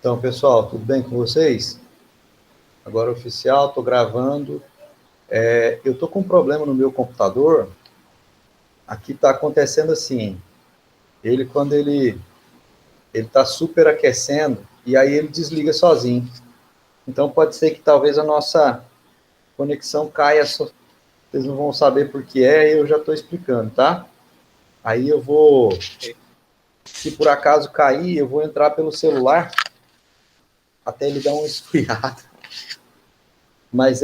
Então, pessoal, tudo bem com vocês? Agora oficial, estou gravando. Eu estou com um problema no meu computador. Aqui está acontecendo assim. Quando ele está superaquecendo, e aí ele desliga sozinho. Então, pode ser que talvez a nossa conexão caia. Vocês não vão saber por que eu já estou explicando, tá? Aí eu vou... Se por acaso cair, eu vou entrar pelo celular até ele dar uma esfriada. Mas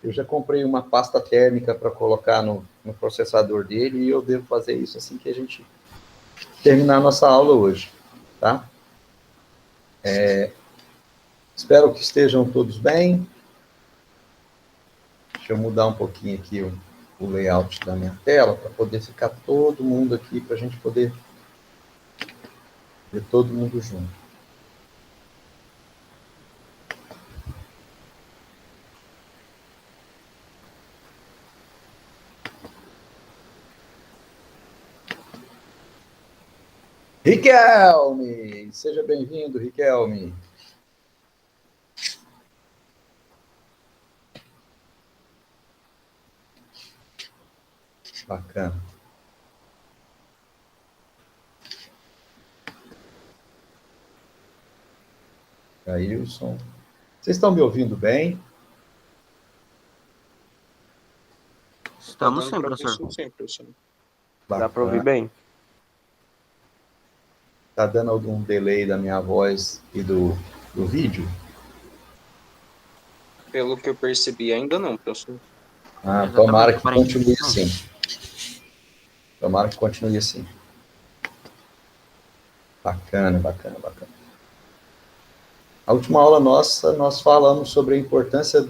eu já comprei uma pasta térmica para colocar no processador dele e eu devo fazer isso assim que a gente terminar a nossa aula hoje, tá? Espero que estejam todos bem. Deixa eu mudar um pouquinho aqui o layout da minha tela para poder ficar todo mundo aqui, para a gente poder ver todo mundo junto. Riquelme! Seja bem-vindo, Riquelme. Bacana. Ailson. Vocês estão me ouvindo bem? Estamos sim, professor. Sim, professor. Dá para ouvir bem? Está dando algum delay da minha voz e do vídeo? Pelo que eu percebi, ainda não, professor. Tomara que continue assim. Tomara que continue assim. Bacana, bacana, bacana. A última aula nossa, nós falamos sobre a importância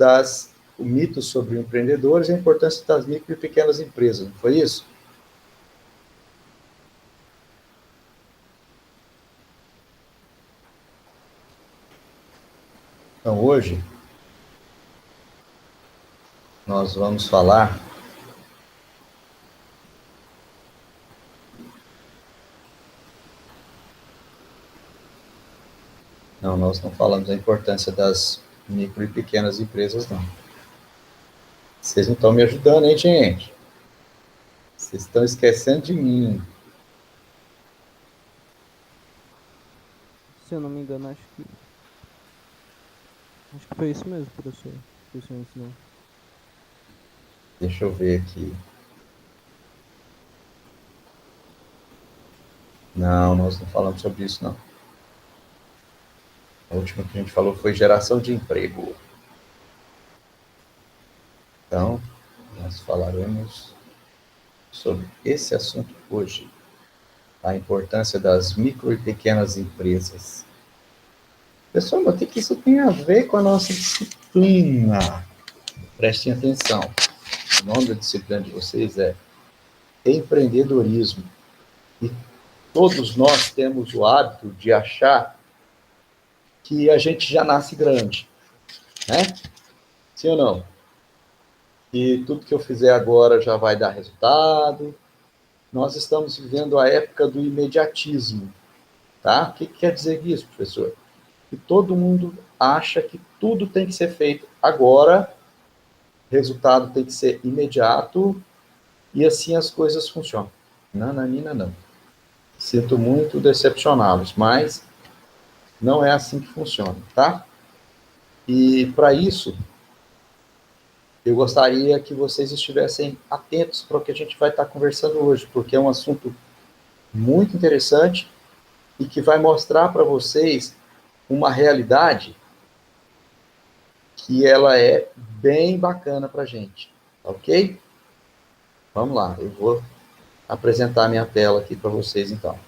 o mito sobre empreendedores e a importância das micro e pequenas empresas, não foi isso? Então, hoje, nós vamos falar Não, nós não falamos da importância das micro e pequenas empresas, não. Vocês não estão me ajudando, hein, gente? Vocês estão esquecendo de mim. Se eu não me engano, acho que foi isso mesmo, professor. Que o senhor ensinou. Deixa eu ver aqui. Não, nós não falamos sobre isso, não. A última que a gente falou foi geração de emprego. Então, nós falaremos sobre esse assunto hoje. A importância das micro e pequenas empresas. Pessoal, o que isso tem a ver com a nossa disciplina? Prestem atenção. O nome da disciplina de vocês é empreendedorismo. E todos nós temos o hábito de achar que a gente já nasce grande, né? Sim ou não? E tudo que eu fizer agora já vai dar resultado. Nós estamos vivendo a época do imediatismo, tá? O que quer dizer isso, professor? Que todo mundo acha que tudo tem que ser feito agora, resultado tem que ser imediato, e assim as coisas funcionam. Nananina, não. Sinto muito decepcioná-los, mas não é assim que funciona, tá? E para isso, eu gostaria que vocês estivessem atentos para o que a gente vai estar conversando hoje, porque é um assunto muito interessante e que vai mostrar para vocês uma realidade que ela é bem bacana para a gente, ok? Vamos lá, eu vou apresentar minha tela aqui para vocês, então.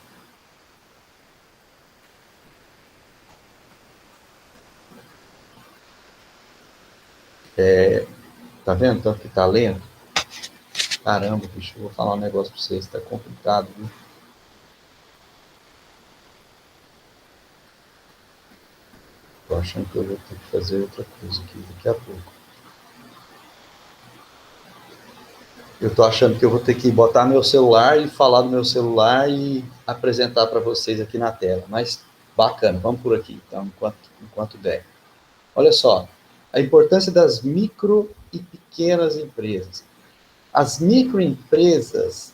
Tá vendo tanto que tá lento? Caramba, bicho, eu vou falar um negócio para vocês, tá complicado, viu? Tô achando que eu vou ter que fazer outra coisa aqui daqui a pouco. Eu tô achando que eu vou ter que botar meu celular e falar do meu celular e apresentar para vocês aqui na tela, mas Bacana, vamos por aqui, então, enquanto der. Olha só, a importância das micro e pequenas empresas. As microempresas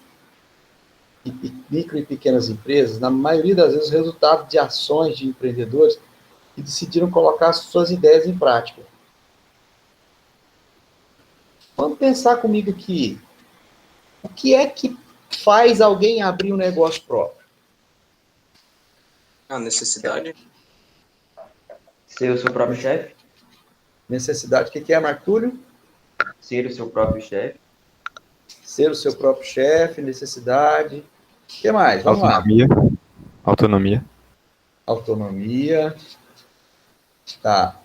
micro e pequenas empresas, na maioria das vezes, resultado de ações de empreendedores que decidiram colocar suas ideias em prática. Vamos pensar comigo aqui. O que é que faz alguém abrir um negócio próprio? A necessidade. Ser o seu próprio chefe? Necessidade. O que é, Marcúlio? Ser o seu próprio chefe. Ser o seu próprio chefe, necessidade. O que mais? Vamos Autonomia. lá. Autonomia. Autonomia. Tá.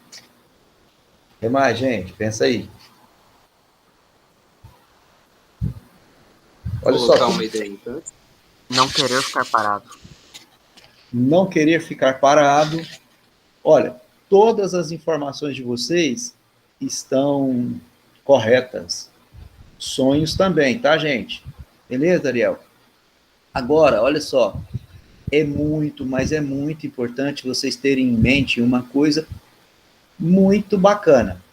O que mais, gente? Pensa aí. Olha Colocar só. uma ideia então. Não querer ficar parado. Não querer ficar parado. Olha, todas as informações de vocês estão corretas. Sonhos também, tá, gente? Beleza, Ariel? Agora, olha só. É muito, mas é muito importante vocês terem em mente uma coisa muito bacana.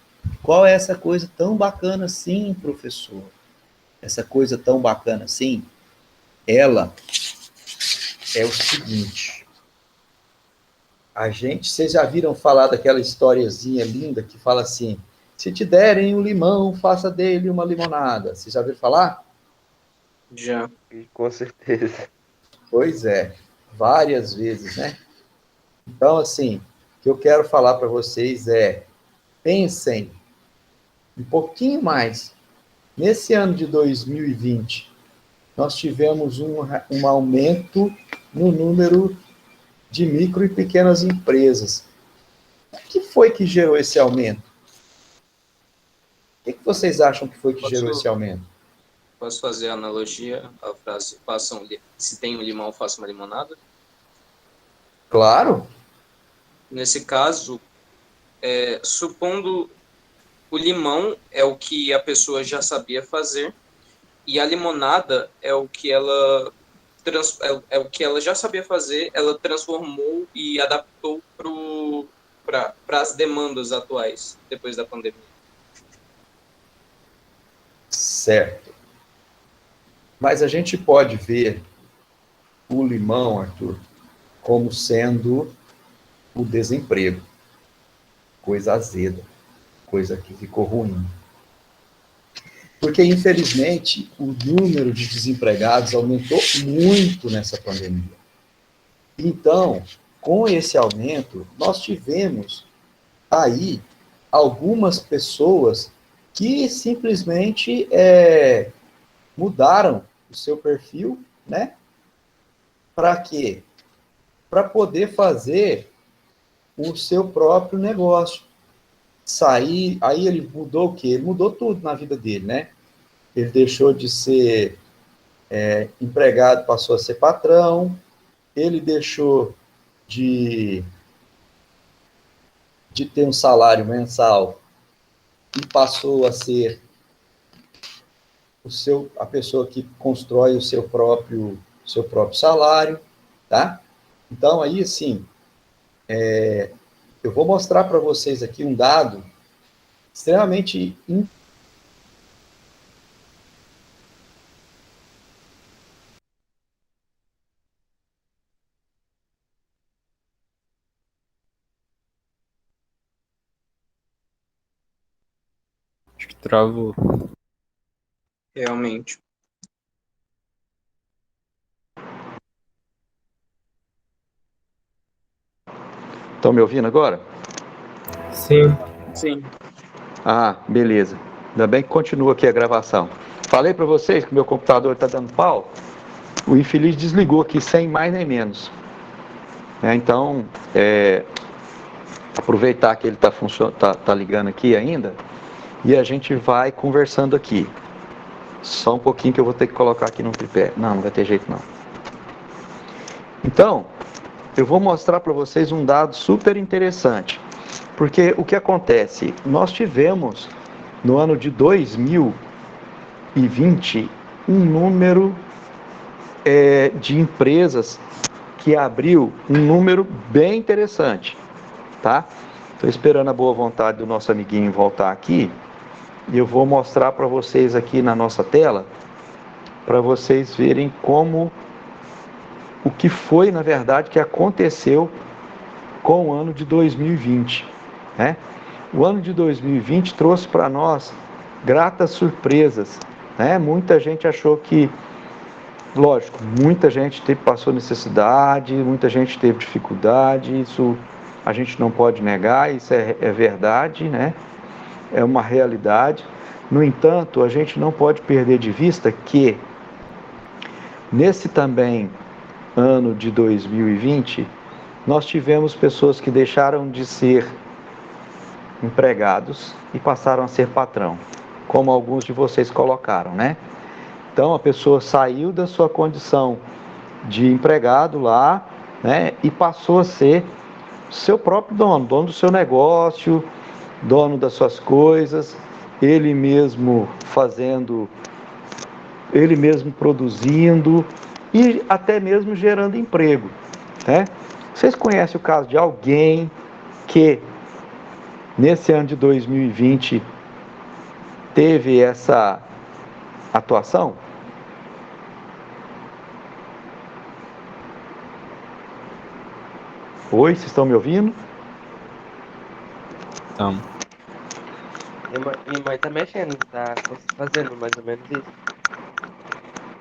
Qual é essa coisa tão bacana assim, professor? Essa coisa tão bacana assim, ela é o seguinte. Vocês já viram falar daquela historiazinha linda que fala assim, se te derem um limão, faça dele uma limonada. Vocês já viram falar? Já. Com certeza. Pois é, várias vezes, né? Então, assim, o que eu quero falar para vocês é, pensem um pouquinho mais. Nesse ano de 2020, nós tivemos um aumento no número de micro e pequenas empresas. O que foi que gerou esse aumento? O que vocês acham que foi que gerou esse aumento? Posso fazer a analogia, a frase, se tem um limão, faça uma limonada? Claro. Nesse caso, supondo o limão é o que a pessoa já sabia fazer e a limonada é o que ela já sabia fazer, ela transformou e adaptou para as demandas atuais depois da pandemia. Certo. Mas a gente pode ver o limão, Arthur, como sendo o desemprego. Coisa azeda, coisa que ficou ruim. Porque, infelizmente, o número de desempregados aumentou muito nessa pandemia. Então, com esse aumento, nós tivemos aí algumas pessoas que simplesmente mudaram o seu perfil, né? Para quê? Para poder fazer o seu próprio negócio. Aí ele mudou o quê? Ele mudou tudo na vida dele, né? Ele deixou de ser empregado, passou a ser patrão, ele deixou de ter um salário mensal e passou a ser a pessoa que constrói o seu próprio salário, tá? Então, aí, assim, eu vou mostrar para vocês aqui um dado extremamente Acho que travou. Realmente. Estão me ouvindo agora? Sim. Sim. Ah, beleza. Ainda bem que continua aqui a gravação. Falei para vocês que meu computador está dando pau. O infeliz desligou aqui sem mais nem menos. Então, aproveitar que ele tá ligando aqui ainda e a gente vai conversando aqui. Só um pouquinho que eu vou ter que colocar aqui no tripé. Não vai ter jeito não. Então, eu vou mostrar para vocês um dado super interessante. Porque o que acontece? Nós tivemos, no ano de 2020, um número de empresas que abriu um número bem interessante, tá? Estou esperando a boa vontade do nosso amiguinho voltar aqui e eu vou mostrar para vocês aqui na nossa tela, para vocês verem como o que foi, na verdade, que aconteceu com o ano de 2020, né? O ano de 2020 trouxe para nós gratas surpresas, né? Muita gente achou que, lógico, muita gente passou necessidade, muita gente teve dificuldade, isso a gente não pode negar, isso é verdade, né? É uma realidade. No entanto, a gente não pode perder de vista que nesse também ano de 2020, nós tivemos pessoas que deixaram de ser empregados e passaram a ser patrão, como alguns de vocês colocaram, né? Então a pessoa saiu da sua condição de empregado lá, né, e passou a ser seu próprio dono do seu negócio, dono das suas coisas, ele mesmo fazendo, ele mesmo produzindo e até mesmo gerando emprego, né? Vocês conhecem o caso de alguém que nesse ano de 2020 teve essa atuação? Oi, vocês estão me ouvindo? Então, Minha mãe tá mexendo, tá fazendo mais ou menos isso.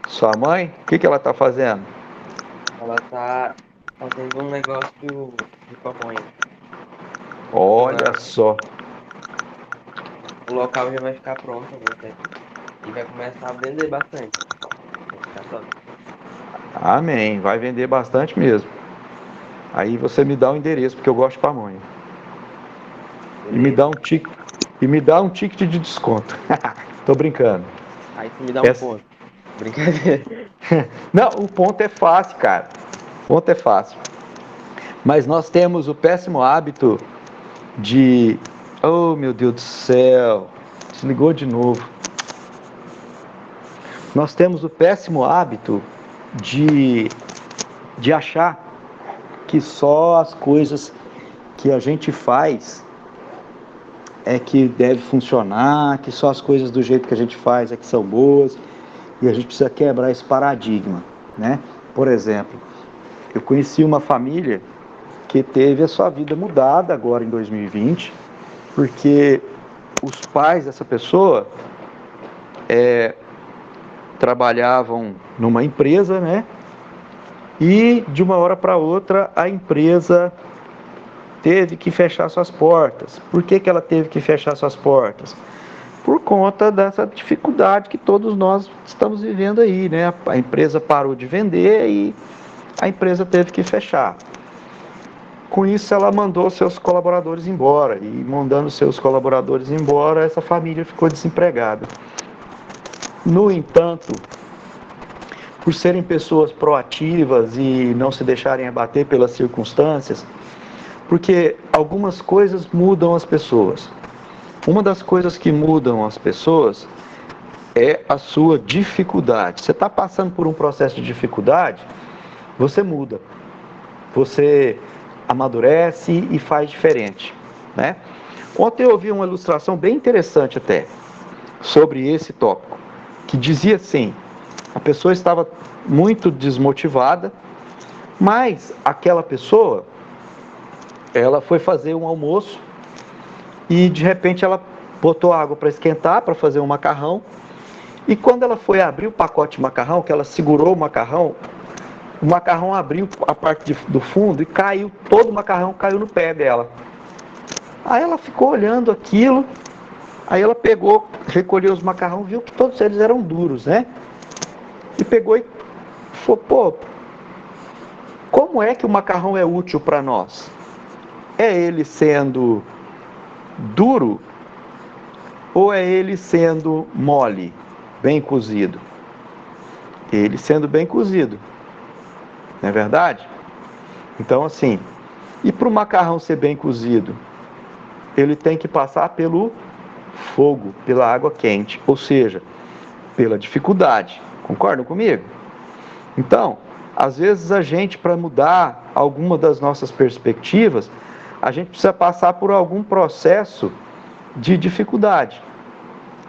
Sua mãe? O que ela está fazendo? Ela tá fazendo um negócio de pamonha. Olha só. O local já vai ficar pronto, né? E vai começar a vender bastante. Vai ficar top. Amém. Vai vender bastante mesmo. Aí você me dá o endereço, porque eu gosto de pamonha. E me dá um ticket de desconto. Tô brincando. Aí você me dá um ponto. Brincadeira. Não, o ponto é fácil, cara. O ponto é fácil. Mas nós temos o péssimo hábito de... Oh, meu Deus do céu. Desligou de novo. Nós temos o péssimo hábito de achar que só as coisas que a gente faz é que deve funcionar, que só as coisas do jeito que a gente faz é que são boas, e a gente precisa quebrar esse paradigma, né? Por exemplo, eu conheci uma família que teve a sua vida mudada agora em 2020, porque os pais dessa pessoa trabalhavam numa empresa, né? E de uma hora para outra a empresa teve que fechar suas portas. Por que ela teve que fechar suas portas? Por conta dessa dificuldade que todos nós estamos vivendo aí, né? A empresa parou de vender e a empresa teve que fechar. Com isso, ela mandou seus colaboradores embora. E mandando seus colaboradores embora, essa família ficou desempregada. No entanto, por serem pessoas proativas e não se deixarem abater pelas circunstâncias, porque algumas coisas mudam as pessoas. Uma das coisas que mudam as pessoas é a sua dificuldade. Você está passando por um processo de dificuldade, você muda. Você amadurece e faz diferente, né? Ontem eu ouvi uma ilustração bem interessante até, sobre esse tópico, que dizia assim, a pessoa estava muito desmotivada, mas aquela pessoa, ela foi fazer um almoço e de repente ela botou água para esquentar, para fazer um macarrão, e quando ela foi abrir o pacote de macarrão, que ela segurou o macarrão abriu a parte do fundo e caiu, todo o macarrão caiu no pé dela. Aí ela ficou olhando aquilo, aí ela pegou, recolheu os macarrão, viu que todos eles eram duros, né? E pegou e falou, pô, como é que o macarrão é útil para nós? É ele sendo duro ou é ele sendo mole, bem cozido? Ele sendo bem cozido, não é verdade? Então assim, e para o macarrão ser bem cozido, ele tem que passar pelo fogo, pela água quente, ou seja, pela dificuldade. Concordam comigo? Então, Às vezes a gente, para mudar alguma das nossas perspectivas, a gente precisa passar por algum processo de dificuldade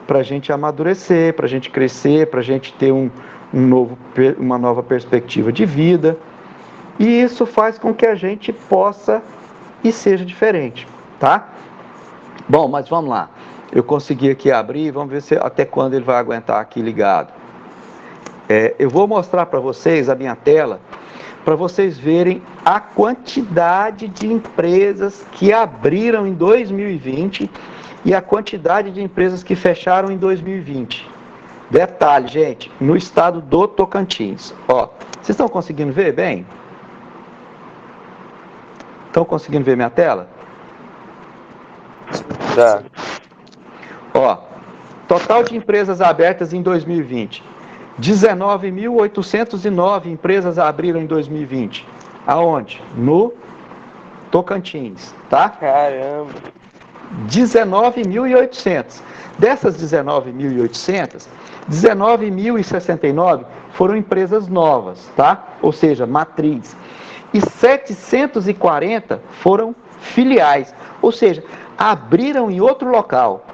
para a gente amadurecer, para a gente crescer, para a gente ter uma nova perspectiva de vida. E isso faz com que a gente possa e seja diferente, tá? Bom, mas vamos lá. Eu consegui aqui abrir, vamos ver até quando ele vai aguentar aqui ligado. Eu vou mostrar para vocês a minha tela, para vocês verem a quantidade de empresas que abriram em 2020 e a quantidade de empresas que fecharam em 2020. Detalhe, gente, no estado do Tocantins. Ó, vocês estão conseguindo ver bem? Estão conseguindo ver minha tela? Tá. Ó, total de empresas abertas em 2020. 19.809 empresas abriram em 2020. Aonde? No Tocantins, tá? Caramba. 19.800. Dessas 19.800, 19.069 foram empresas novas, tá? Ou seja, matriz. E 740 foram filiais, ou seja, abriram em outro local.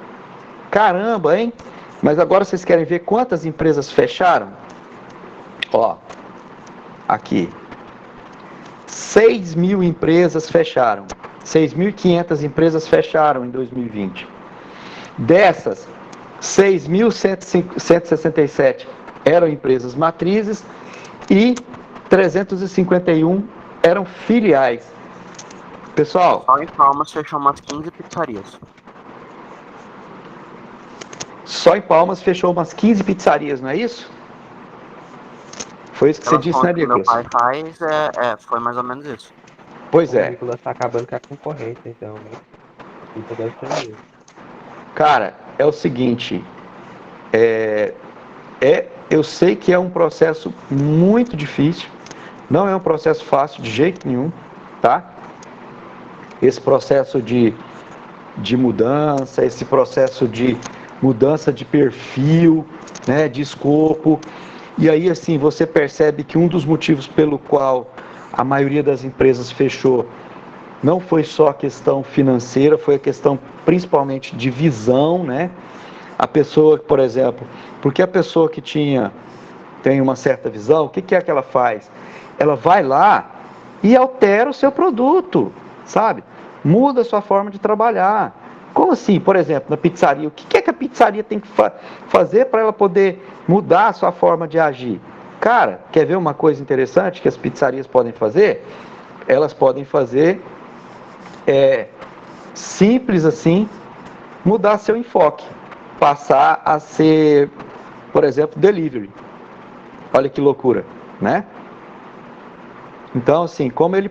Caramba, hein? Mas agora vocês querem ver quantas empresas fecharam? Ó, aqui. 6.000 empresas fecharam. 6.500 empresas fecharam em 2020. Dessas, 6.167 eram empresas matrizes e 351 eram filiais. Pessoal, Só em Palmas fechou umas 15 pizzarias. só em Palmas fechou umas 15 pizzarias, não é isso? Foi isso que você Pelas disse, né, contas que meu Nicolas? pai faz, foi mais ou menos isso. Pois O é. Nicolas tá acabando com a concorrência, então, né? Isso deve ser mesmo. Cara, é o seguinte, eu sei que é um processo muito difícil, não é um processo fácil de jeito nenhum, tá? Esse processo de mudança, esse processo de mudança de perfil, né, de escopo, e aí assim, você percebe que um dos motivos pelo qual a maioria das empresas fechou não foi só a questão financeira, foi a questão principalmente de visão, né? A pessoa, por exemplo, porque a pessoa que tem uma certa visão, o que é que ela faz? Ela vai lá e altera o seu produto, sabe? Muda a sua forma de trabalhar. Como assim, por exemplo, na pizzaria? O que é que a pizzaria tem que fazer para ela poder mudar a sua forma de agir? Cara, quer ver uma coisa interessante que as pizzarias podem fazer? Elas podem fazer simples assim, mudar seu enfoque, passar a ser, por exemplo, delivery. Olha que loucura, né? Então, assim, como ele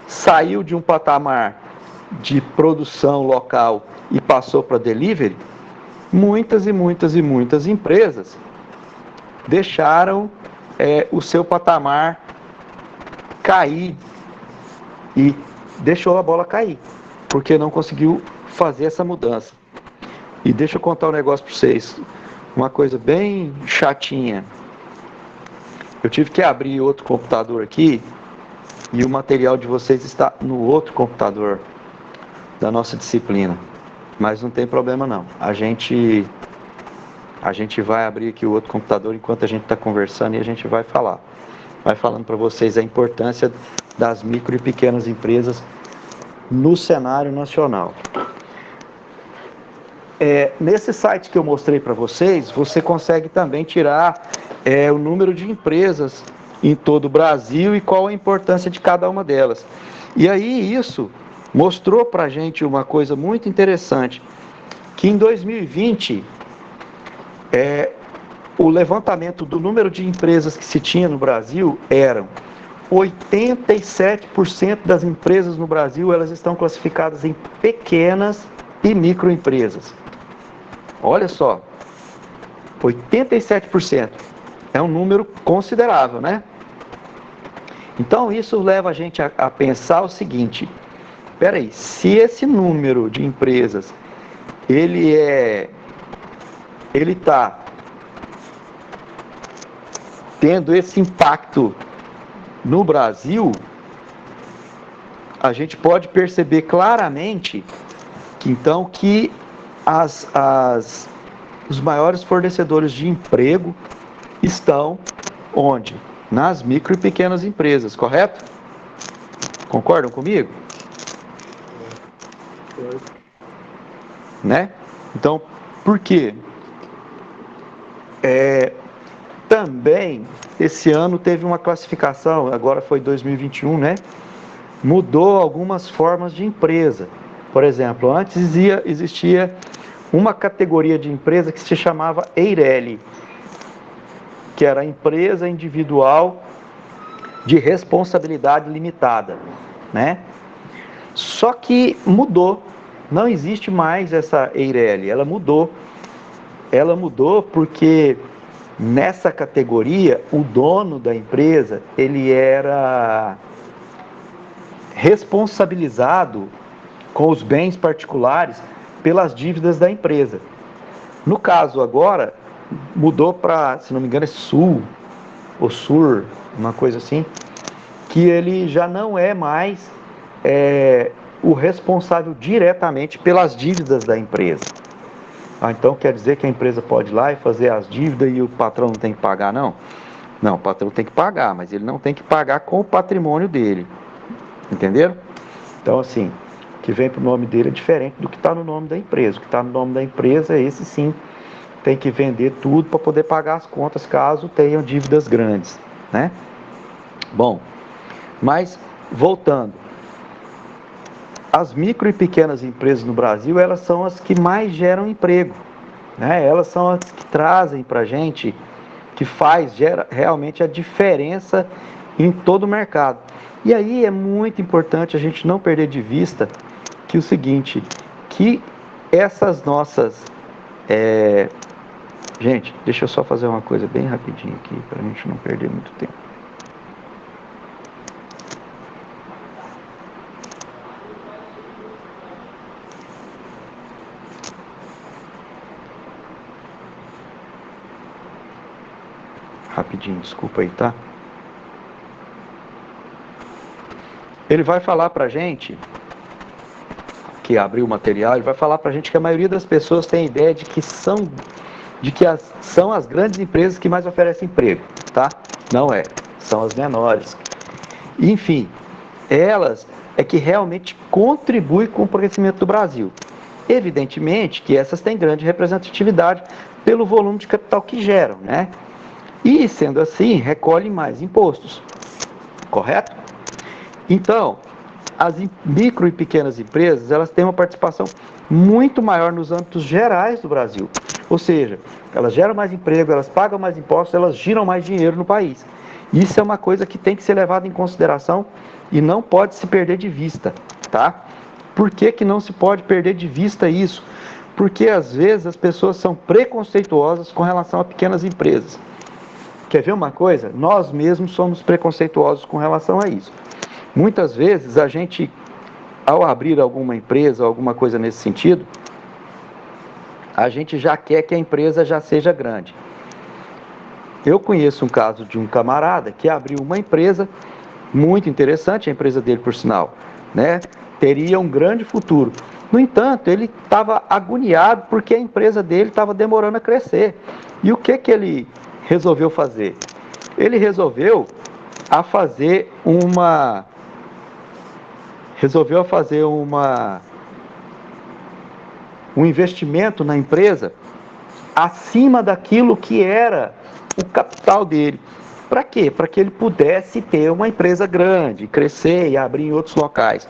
saiu de um patamar de produção local e passou para delivery, muitas e muitas e muitas empresas deixaram o seu patamar cair e deixou a bola cair, porque não conseguiu fazer essa mudança. E deixa eu contar um negócio para vocês, uma coisa bem chatinha. Eu tive que abrir outro computador aqui e o material de vocês está no outro computador da nossa disciplina, mas não tem problema não. A gente vai abrir aqui o outro computador enquanto a gente está conversando e a gente vai falando para vocês a importância das micro e pequenas empresas no cenário nacional. Nesse site que eu mostrei para vocês, você consegue também tirar o número de empresas em todo o Brasil e qual a importância de cada uma delas. E aí isso mostrou para a gente uma coisa muito interessante, que em 2020, o levantamento do número de empresas que se tinha no Brasil eram 87% das empresas no Brasil, elas estão classificadas em pequenas e microempresas. Olha só, 87%. É um número considerável, né? Então isso leva a gente a pensar o seguinte, peraí, se esse número de empresas, ele está tendo esse impacto no Brasil, a gente pode perceber claramente que, então, que os maiores fornecedores de emprego estão onde? Nas micro e pequenas empresas, correto? Concordam comigo? Né? Então, por quê? Também, esse ano teve uma classificação, agora foi 2021, né? Mudou algumas formas de empresa. Por exemplo, antes existia uma categoria de empresa que se chamava EIRELI, que era a empresa individual de responsabilidade limitada, né? Só que mudou, não existe mais essa EIRELI, ela mudou. Ela mudou porque nessa categoria o dono da empresa, ele era responsabilizado com os bens particulares pelas dívidas da empresa. No caso agora, mudou para, se não me engano, é Sul, ou Sur, uma coisa assim, que ele já não é mais o responsável diretamente pelas dívidas da empresa. Então quer dizer que a empresa pode ir lá e fazer as dívidas e o patrão não tem que pagar, não? Não, o patrão tem que pagar, mas ele não tem que pagar com o patrimônio dele. Entenderam? Então, assim, o que vem para o nome dele é diferente do que está no nome da empresa. O que está no nome da empresa, esse sim, tem que vender tudo para poder pagar as contas caso tenham dívidas grandes, né? Bom, mas voltando. As micro e pequenas empresas no Brasil, elas são as que mais geram emprego, né? Elas são as que trazem para a gente, que gera realmente a diferença em todo o mercado. E aí é muito importante a gente não perder de vista que o seguinte, que essas nossas... Gente, deixa eu só fazer uma coisa bem rapidinho aqui, para a gente não perder muito tempo. Rapidinho, desculpa aí, tá? Ele vai falar pra gente, que abriu o material, ele vai falar pra gente que a maioria das pessoas tem a ideia de que são as grandes empresas que mais oferecem emprego, tá? Não é, são as menores. Enfim, elas é que realmente contribuem com o crescimento do Brasil. Evidentemente que essas têm grande representatividade pelo volume de capital que geram, né? E, sendo assim, recolhem mais impostos, correto? Então, as micro e pequenas empresas, elas têm uma participação muito maior nos âmbitos gerais do Brasil. Ou seja, elas geram mais emprego, elas pagam mais impostos, elas giram mais dinheiro no país. Isso é uma coisa que tem que ser levada em consideração e não pode se perder de vista, tá? Por que que não se pode perder de vista isso? Porque, às vezes, as pessoas são preconceituosas com relação a pequenas empresas. Quer ver uma coisa? Nós mesmos somos preconceituosos com relação a isso. Muitas vezes a gente, ao abrir alguma empresa, alguma coisa nesse sentido, a gente já quer que a empresa já seja grande. Eu conheço um caso de um camarada que abriu uma empresa muito interessante, a empresa dele, por sinal, né? Teria um grande futuro. No entanto, ele estava agoniado porque a empresa dele estava demorando a crescer. E o que ele resolveu fazer? Ele resolveu fazer um investimento na empresa acima daquilo que era o capital dele. Para quê? Para que ele pudesse ter uma empresa grande, crescer e abrir em outros locais.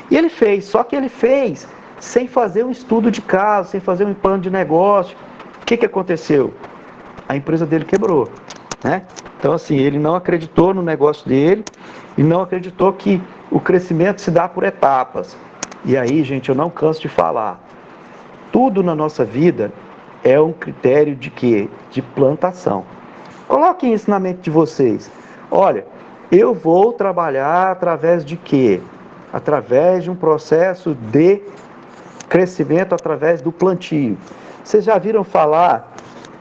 E ele fez, só que ele fez sem fazer um estudo de caso, sem fazer um plano de negócio. O que aconteceu? A empresa dele quebrou, né? Então, assim, ele não acreditou no negócio dele e não acreditou que o crescimento se dá por etapas. E aí, gente, eu não canso de falar. Tudo na nossa vida é um critério de quê? De plantação. Coloquem isso na mente de vocês. Olha, eu vou trabalhar através de quê? Através de um processo de crescimento através do plantio. Vocês já viram falar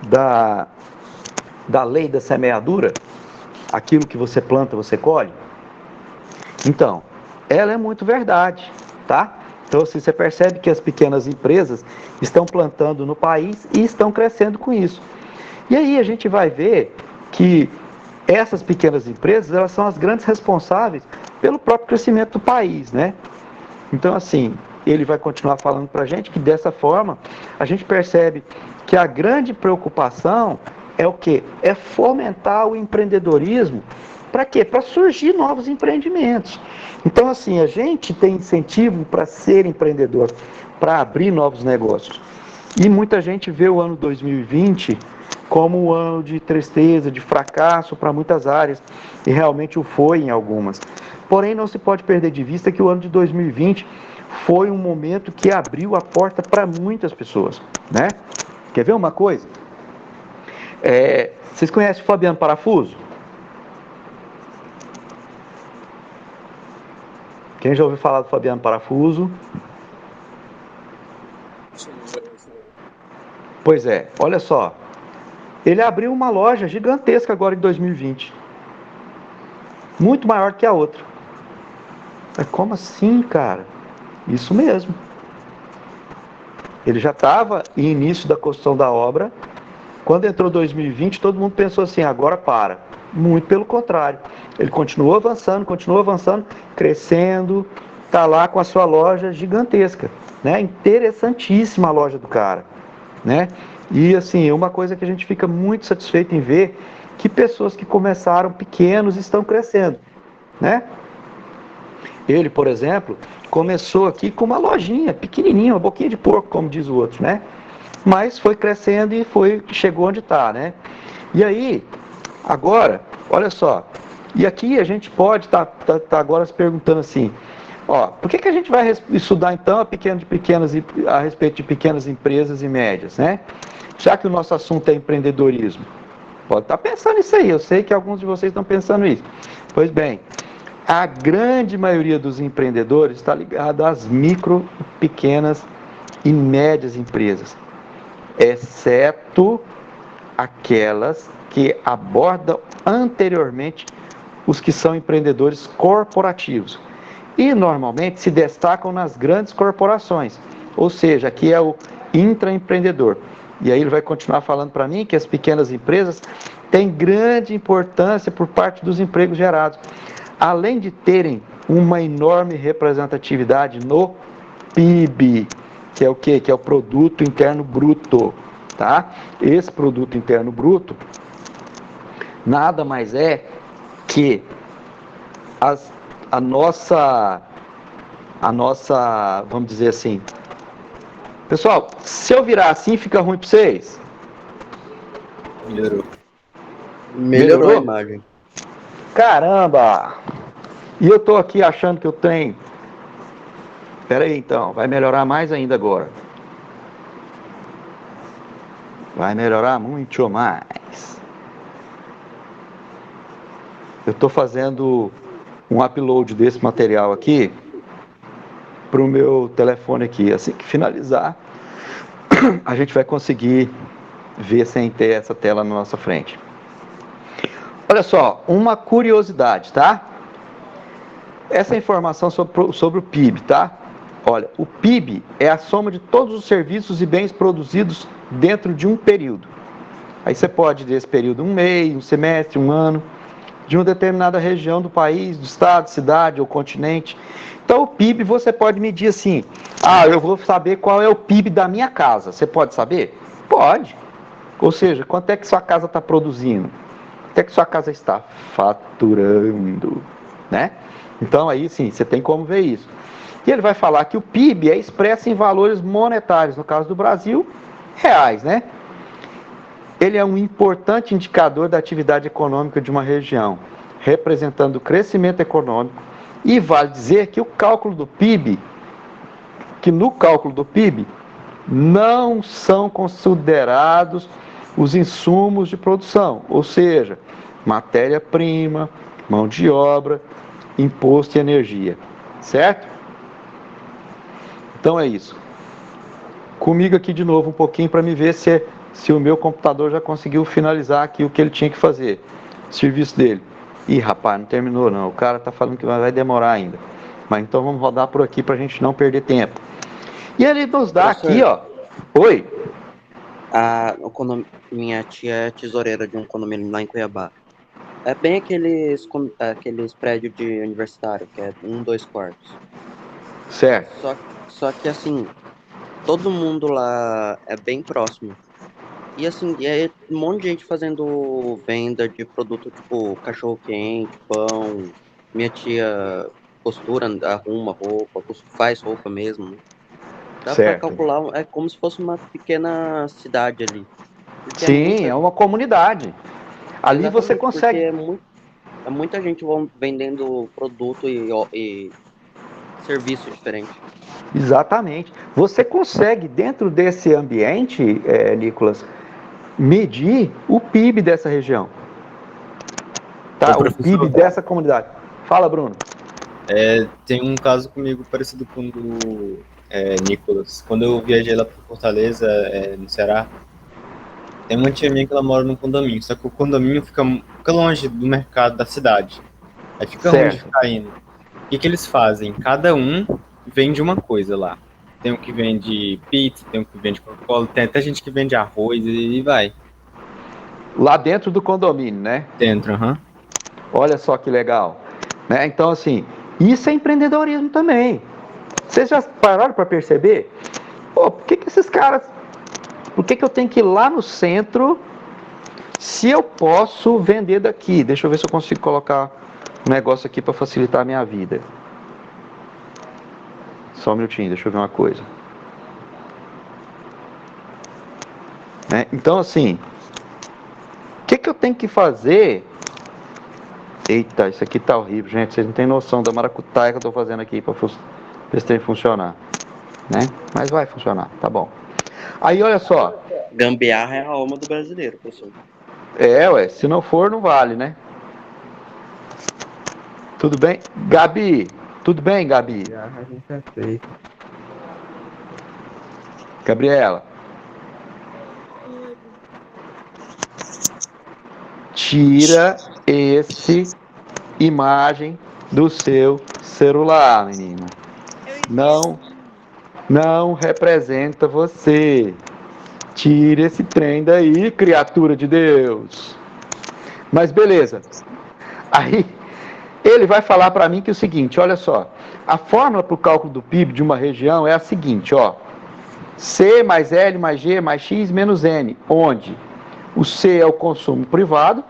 da lei da semeadura? aquilo que você planta, você colhe? Então, ela é muito verdade, tá? Então, assim, você percebe que as pequenas empresas estão plantando no país e estão crescendo com isso. E aí a gente vai ver que essas pequenas empresas, elas são as grandes responsáveis pelo próprio crescimento do país, né? Então, assim, ele vai continuar falando para a gente que dessa forma a gente percebe que a grande preocupação é o quê? É fomentar o empreendedorismo. Para quê? Para surgir novos empreendimentos. Então, assim, a gente tem incentivo para ser empreendedor, para abrir novos negócios. E muita gente vê o ano 2020 como um ano de tristeza, de fracasso para muitas áreas, e realmente o foi em algumas. Porém, não se pode perder de vista que o ano de 2020 foi um momento que abriu a porta para muitas pessoas, né? Quer ver uma coisa? Vocês conhecem o Fabiano Parafuso? Quem já ouviu falar do Fabiano Parafuso? Pois é, olha só. Ele abriu uma loja gigantesca agora em 2020. Muito maior que a outra. Mas como assim, cara? Isso mesmo. Ele já estava em início da construção da obra. Quando entrou 2020, todo mundo pensou assim, agora para. Muito pelo contrário. Ele continuou avançando, crescendo, está lá com a sua loja gigantesca, né? Interessantíssima a loja do cara, né? E assim, uma coisa que a gente fica muito satisfeito em ver, que pessoas que começaram pequenos estão crescendo, né? Ele, por exemplo, começou aqui com uma lojinha pequenininha, uma boquinha de porco, como diz o outro, né? Mas foi crescendo e chegou onde está, né? E aí, agora, olha só, e aqui a gente pode estar agora se perguntando assim, ó, por que a gente vai estudar então a respeito de pequenas empresas e médias, né? Já que o nosso assunto é empreendedorismo. Pode estar pensando isso aí, eu sei que alguns de vocês estão pensando isso. Pois bem, a grande maioria dos empreendedores está ligada às micro, pequenas e médias empresas, exceto aquelas que abordam anteriormente os que são empreendedores corporativos. E normalmente se destacam nas grandes corporações, ou seja, aqui é o intraempreendedor. E aí ele vai continuar falando para mim que as pequenas empresas têm grande importância por parte dos empregos gerados, além de terem uma enorme representatividade no PIB, que é o quê? Que é o Produto Interno Bruto, tá? Esse Produto Interno Bruto nada mais é que a nossa, vamos dizer assim, pessoal, se eu virar assim, fica ruim para vocês? Melhorou a imagem. Caramba! E eu tô aqui achando que eu tenho... Espera aí então, vai melhorar mais ainda agora. Vai melhorar muito mais. Eu estou fazendo um upload desse material aqui para o meu telefone aqui. Assim que finalizar, a gente vai conseguir ver sem ter essa tela na nossa frente. Olha só, uma curiosidade, tá? Essa informação sobre o PIB, tá? Olha, o PIB é a soma de todos os serviços e bens produzidos dentro de um período. Aí você pode desse período um mês, um semestre, um ano, de uma determinada região do país, do estado, cidade ou continente. Então o PIB você pode medir assim, eu vou saber qual é o PIB da minha casa. Você pode saber? Pode. Ou seja, quanto é que sua casa está produzindo? Quanto é que sua casa está faturando, né? Então aí sim, você tem como ver isso. E ele vai falar que o PIB é expresso em valores monetários, no caso do Brasil, reais, né? Ele é um importante indicador da atividade econômica de uma região, representando o crescimento econômico, e vale dizer que no cálculo do PIB, não são considerados os insumos de produção, ou seja, matéria-prima, mão de obra, imposto e energia, certo? Então é isso. Comigo aqui de novo um pouquinho para me ver se o meu computador já conseguiu finalizar aqui o que ele tinha que fazer, o serviço dele. Ih, rapaz, não terminou não. O cara tá falando que vai demorar ainda. Mas então vamos rodar por aqui pra gente não perder tempo. E ele nos dá aqui, ó. Oi. Minha tia é tesoureira de um condomínio lá em Cuiabá. É bem aqueles prédios de universitário, que é 2 quartos. Certo. Só que assim, todo mundo lá é bem próximo. E assim, é um monte de gente fazendo venda de produto tipo cachorro-quente, pão. Minha tia costura, arruma roupa, faz roupa mesmo. Dá pra Certo. calcular, é como se fosse uma pequena cidade ali. Porque Sim, é uma comunidade. Ali você exatamente, porque consegue. é muita gente vendendo produto e serviço diferente. Exatamente. Você consegue, dentro desse ambiente, Nicolas, medir o PIB dessa região. Tá? O PIB dessa comunidade. Fala, Bruno. Tem um caso comigo parecido com o do Nicolas. Quando eu viajei lá para Fortaleza, no Ceará, tem uma tia minha que ela mora num condomínio, só que o condomínio fica longe do mercado da cidade. Aí fica ruim de ficar indo. O que eles fazem? Cada um vende uma coisa lá. Tem um que vende pizza, tem um que vende Coca-Cola, tem até gente que vende arroz e vai. Lá dentro do condomínio, né? Dentro, aham. Olha só que legal. Né? Então, assim, isso é empreendedorismo também. Vocês já pararam para perceber? Pô, por que esses caras... Por que eu tenho que ir lá no centro se eu posso vender daqui? Deixa eu ver se eu consigo colocar um negócio aqui para facilitar a minha vida. Só um minutinho, deixa eu ver uma coisa. Então, assim, o que eu tenho que fazer? Eita, isso aqui tá horrível, gente. Vocês não têm noção da maracutaia que eu tô fazendo aqui para ver se tem que funcionar. Né? Mas vai funcionar, tá bom. Aí, olha só. Gambiarra é a alma do brasileiro, professor. Ué, se não for, não vale, né? Tudo bem? Gabi, tudo bem, Gabi? A gente aceita. Gabriela. Tira esse imagem do seu celular, menina. Não representa você. Tire esse trem daí, criatura de Deus. Mas beleza. Aí ele vai falar para mim que é o seguinte, olha só. A fórmula para o cálculo do PIB de uma região é a seguinte, ó. C mais L mais G mais X menos N, onde o C é o consumo privado,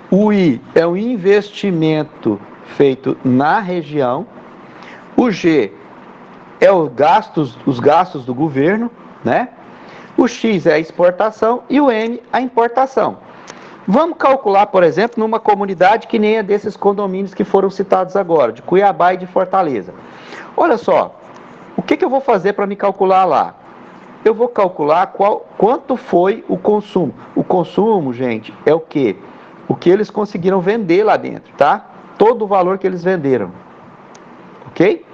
o I é o investimento feito na região, o G é os gastos do governo, né? O X é a exportação e o N a importação. Vamos calcular, por exemplo, numa comunidade que nem a desses condomínios que foram citados agora, de Cuiabá e de Fortaleza. Olha só, o que eu vou fazer para me calcular lá? Eu vou calcular quanto foi o consumo. O consumo, gente, é o quê? O que eles conseguiram vender lá dentro, tá? Todo o valor que eles venderam. Ok?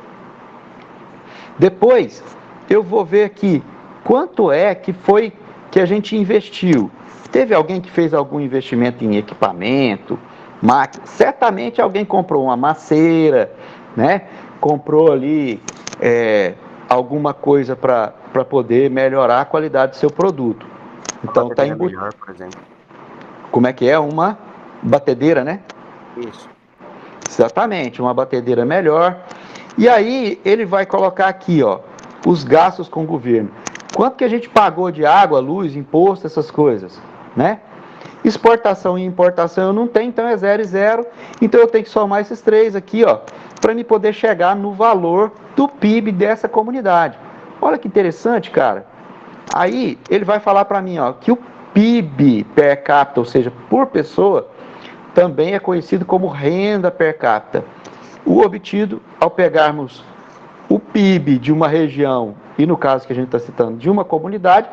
Depois, eu vou ver aqui quanto é que foi que a gente investiu. Teve alguém que fez algum investimento em equipamento, máquina? Certamente alguém comprou uma maceira, né? Comprou ali alguma coisa para poder melhorar a qualidade do seu produto. Então está embutido. Melhor, por exemplo. Como é que é? Uma batedeira, né? Isso. Exatamente, uma batedeira melhor. E aí ele vai colocar aqui, ó, os gastos com o governo. Quanto que a gente pagou de água, luz, imposto, essas coisas, né? Exportação e importação eu não tenho, então é 0 e 0. Então eu tenho que somar esses três aqui, ó, para me poder chegar no valor do PIB dessa comunidade. Olha que interessante, cara. Aí ele vai falar para mim, ó, que o PIB per capita, ou seja, por pessoa, também é conhecido como renda per capita. O obtido ao pegarmos o PIB de uma região, e no caso que a gente está citando, de uma comunidade,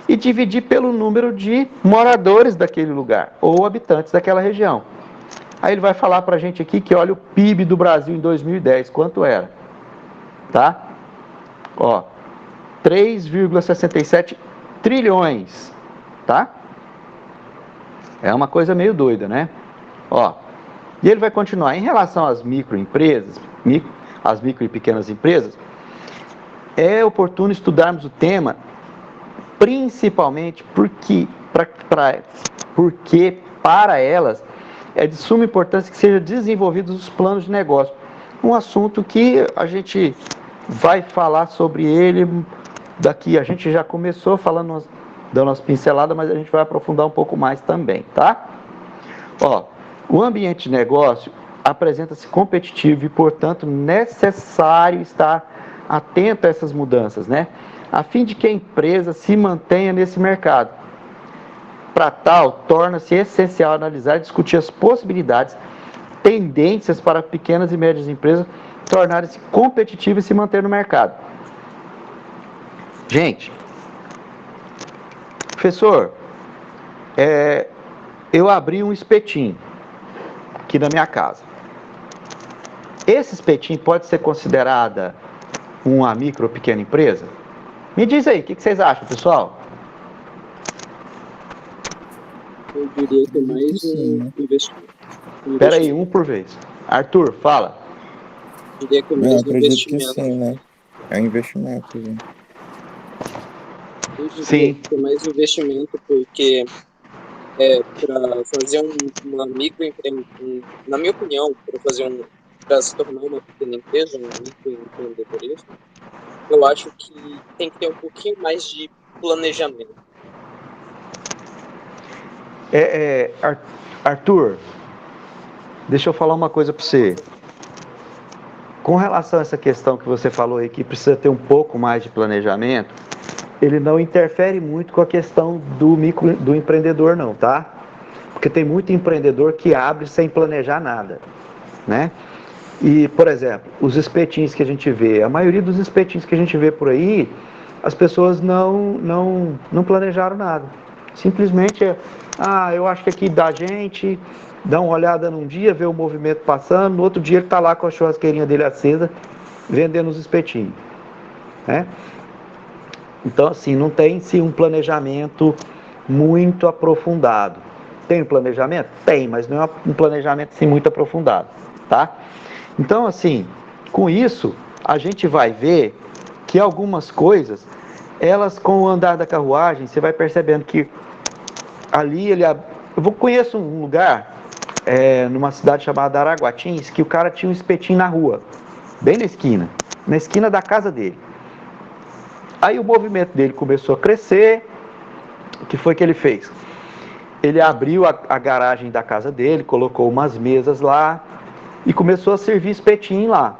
e dividir pelo número de moradores daquele lugar, ou habitantes daquela região. Aí ele vai falar para a gente aqui que olha o PIB do Brasil em 2010, quanto era? Tá? Ó, 3,67 trilhões, tá? É uma coisa meio doida, né? Ó, E ele vai continuar. Em relação às microempresas, as micro e pequenas empresas, é oportuno estudarmos o tema, principalmente porque para elas é de suma importância que sejam desenvolvidos os planos de negócio. Um assunto que a gente vai falar sobre ele daqui. A gente já começou falando, dando umas pinceladas, mas a gente vai aprofundar um pouco mais também, tá? Ó, o ambiente de negócio apresenta-se competitivo e, portanto, necessário estar atento a essas mudanças, né? A fim de que a empresa se mantenha nesse mercado. Para tal, torna-se essencial analisar e discutir as possibilidades, tendências para pequenas e médias empresas tornarem-se competitivas e se manter no mercado. Gente, professor, eu abri um espetinho aqui na minha casa. Esse espetinho pode ser considerada uma micro ou pequena empresa? Me diz aí, o que vocês acham, pessoal? Eu diria que é mais um investimento. Espera aí, um por vez. Arthur, fala. Eu diria que é Eu mais um acredito que investimento. sim, né? É um investimento, né? Eu diria Sim. que é mais investimento porque para fazer uma microempresa, na minha opinião, para se tornar uma pequena empresa, um microempreendedorismo, eu acho que tem que ter um pouquinho mais de planejamento. Arthur, deixa eu falar uma coisa para você. Com relação a essa questão que você falou aí, que precisa ter um pouco mais de planejamento, ele não interfere muito com a questão do empreendedor não, tá? Porque tem muito empreendedor que abre sem planejar nada, né? E, por exemplo, os espetinhos que a gente vê, a maioria dos espetinhos que a gente vê por aí, as pessoas não planejaram nada. Simplesmente eu acho que aqui dá gente, dá uma olhada num dia, vê o movimento passando, no outro dia ele está lá com a churrasqueirinha dele acesa, vendendo os espetinhos, né? Então, assim, não tem sim um planejamento muito aprofundado. Tem um planejamento? Tem, mas não é um planejamento assim, muito aprofundado, tá? Então, assim, com isso, a gente vai ver que algumas coisas, elas com o andar da carruagem, você vai percebendo que ali conheço um lugar, numa cidade chamada Araguatins, que o cara tinha um espetinho na rua, bem na esquina da casa dele. Aí o movimento dele começou a crescer. O que foi que ele fez? Ele abriu a garagem da casa dele, colocou umas mesas lá e começou a servir espetinho lá.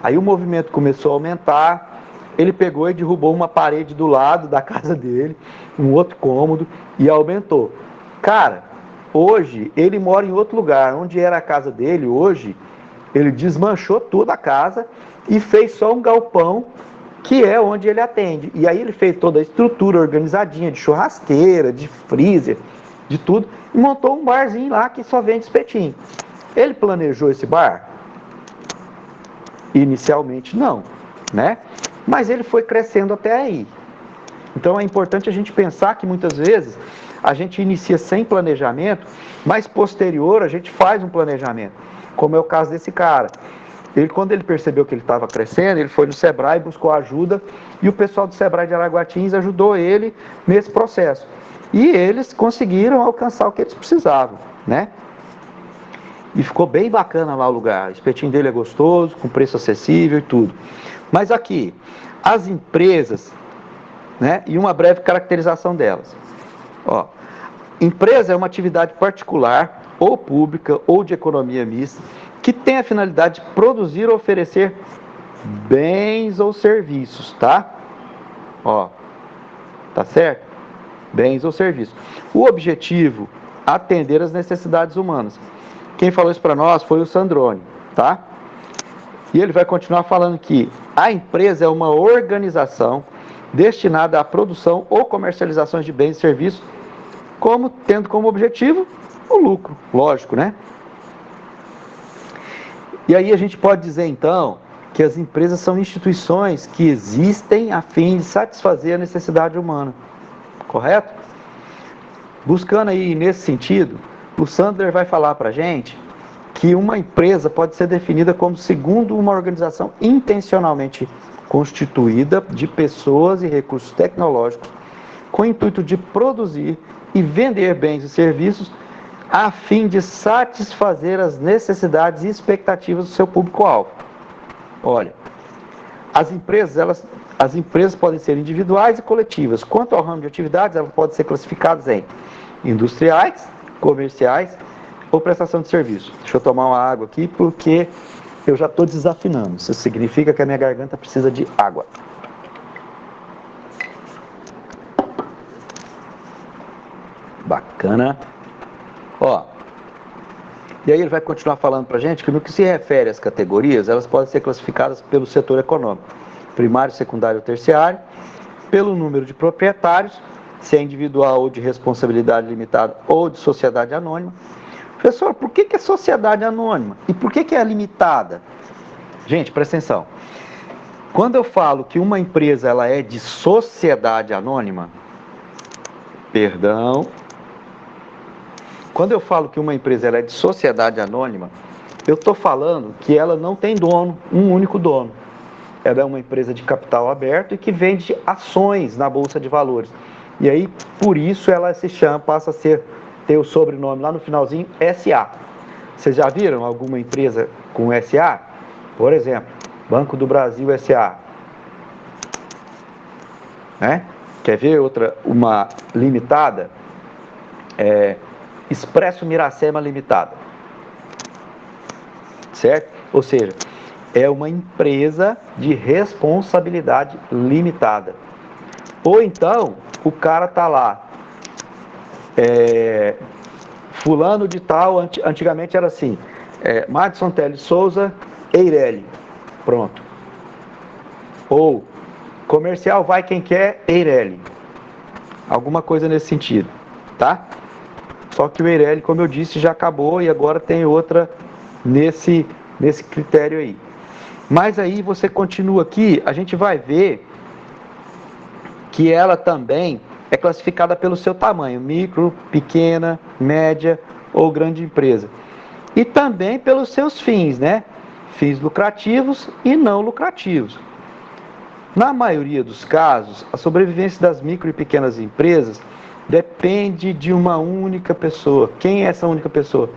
Aí o movimento começou a aumentar, ele pegou e derrubou uma parede do lado da casa dele, um outro cômodo, e aumentou. Cara, hoje ele mora em outro lugar, onde era a casa dele, hoje ele desmanchou toda a casa e fez só um galpão, que é onde ele atende. E aí ele fez toda a estrutura organizadinha, de churrasqueira, de freezer, de tudo, e montou um barzinho lá que só vende espetinho. Ele planejou esse bar? Inicialmente não, né? Mas ele foi crescendo até aí. Então é importante a gente pensar que muitas vezes a gente inicia sem planejamento, mas posterior a gente faz um planejamento, como é o caso desse cara. Quando ele percebeu que ele estava crescendo, ele foi no Sebrae, buscou ajuda, e o pessoal do Sebrae de Araguatins ajudou ele nesse processo. E eles conseguiram alcançar o que eles precisavam, né? E ficou bem bacana lá o lugar. O espetinho dele é gostoso, com preço acessível e tudo. Mas aqui, as empresas, né? E uma breve caracterização delas. Ó, empresa é uma atividade particular, ou pública, ou de economia mista, que tem a finalidade de produzir ou oferecer bens ou serviços, tá? Ó, tá certo? Bens ou serviços. O objetivo, atender às necessidades humanas. Quem falou isso para nós foi o Sandrone, tá? E ele vai continuar falando que a empresa é uma organização destinada à produção ou comercialização de bens e serviços, tendo como objetivo o lucro, lógico, né? E aí a gente pode dizer, então, que as empresas são instituições que existem a fim de satisfazer a necessidade humana. Correto? Buscando aí nesse sentido, o Sandler vai falar para a gente que uma empresa pode ser definida como segundo uma organização intencionalmente constituída de pessoas e recursos tecnológicos com o intuito de produzir e vender bens e serviços a fim de satisfazer as necessidades e expectativas do seu público-alvo. Olha, as empresas podem ser individuais e coletivas. Quanto ao ramo de atividades, elas podem ser classificadas em industriais, comerciais ou prestação de serviço. Deixa eu tomar uma água aqui porque eu já estou desafinando. Isso significa que a minha garganta precisa de água. Bacana. Ó, e aí ele vai continuar falando para a gente que no que se refere às categorias, elas podem ser classificadas pelo setor econômico, primário, secundário ou terciário, pelo número de proprietários, se é individual ou de responsabilidade limitada ou de sociedade anônima. Professor, por que é sociedade anônima? E por que é limitada? Gente, presta atenção. Quando eu falo que uma empresa ela é de sociedade anônima, quando eu falo que uma empresa ela é de sociedade anônima, eu estou falando que ela não tem dono, um único dono. Ela é uma empresa de capital aberto e que vende ações na Bolsa de Valores. E aí, por isso, ela se chama, passa a ter o sobrenome lá no finalzinho, SA. Vocês já viram alguma empresa com SA? Por exemplo, Banco do Brasil SA. Né? Quer ver outra, uma limitada? Expresso Miracema Limitada, certo? Ou seja, é uma empresa de responsabilidade limitada. Ou então, o cara tá lá, fulano de tal, antigamente era assim, Madison Telles Souza, Eireli, pronto. Ou, comercial vai quem quer, Eireli. Alguma coisa nesse sentido, tá? Só que o Eireli, como eu disse, já acabou e agora tem outra nesse critério aí. Mas aí você continua aqui, a gente vai ver que ela também é classificada pelo seu tamanho, micro, pequena, média ou grande empresa. E também pelos seus fins, né? Fins lucrativos e não lucrativos. Na maioria dos casos, a sobrevivência das micro e pequenas empresas depende de uma única pessoa. Quem é essa única pessoa?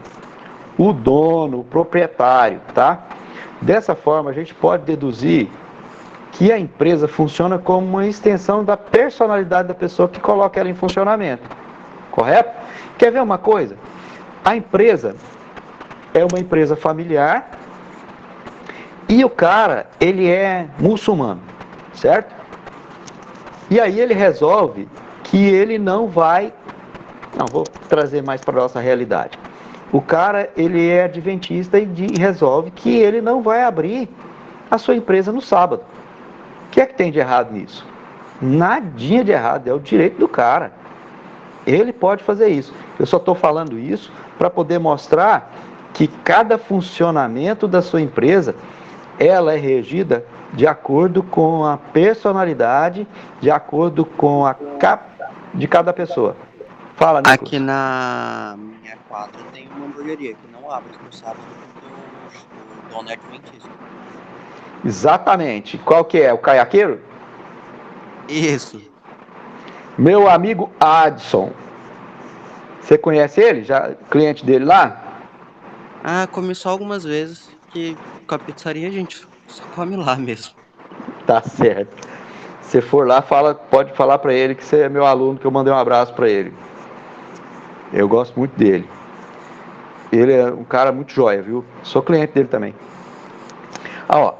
O dono, o proprietário, tá? Dessa forma, a gente pode deduzir que a empresa funciona como uma extensão da personalidade da pessoa que coloca ela em funcionamento. Correto? Quer ver uma coisa? A empresa é uma empresa familiar e o cara, ele é muçulmano, certo? E aí ele resolve que ele não vai... Não, vou trazer mais para a nossa realidade. O cara, ele é adventista e resolve que ele não vai abrir a sua empresa no sábado. O que é que tem de errado nisso? Nadinha de errado, é o direito do cara. Ele pode fazer isso. Eu só estou falando isso para poder mostrar que cada funcionamento da sua empresa, ela é regida de acordo com a personalidade, de acordo com a de cada pessoa. Fala, Nicolas. Aqui na minha quadra tem uma hamburgueria que não abre no sábado porque o dono é adventista. Exatamente. Qual que é? O caiaqueiro? Isso. Meu amigo Adson. Você conhece ele? Já cliente dele lá? Ah, comi só algumas vezes, que com a pizzaria a gente só come lá mesmo. Tá certo. Se for lá, pode falar para ele que você é meu aluno, que eu mandei um abraço para ele. Eu gosto muito dele. Ele é um cara muito joia, viu? Sou cliente dele também.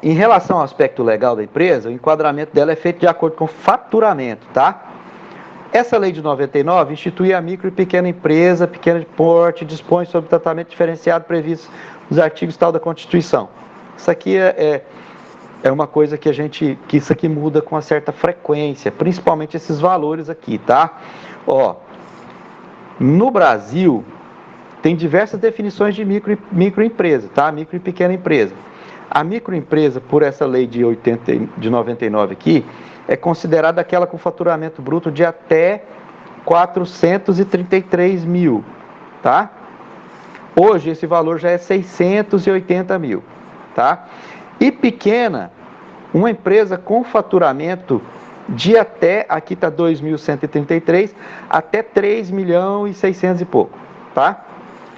Em relação ao aspecto legal da empresa, o enquadramento dela é feito de acordo com o faturamento, tá? Essa lei de 99 institui a micro e pequena empresa, pequena de porte, dispõe sobre tratamento diferenciado previsto nos artigos tal da Constituição. Isso aqui é uma coisa que isso aqui muda com uma certa frequência, principalmente esses valores aqui, tá? No Brasil, tem diversas definições de microempresa, tá? Micro e pequena empresa. A microempresa, por essa lei de 99 aqui, é considerada aquela com faturamento bruto de até 433 mil, tá? Hoje esse valor já é 680 mil, tá? E pequena, uma empresa com faturamento de até, aqui está 2.133, até 3 milhões e 600 e pouco, tá?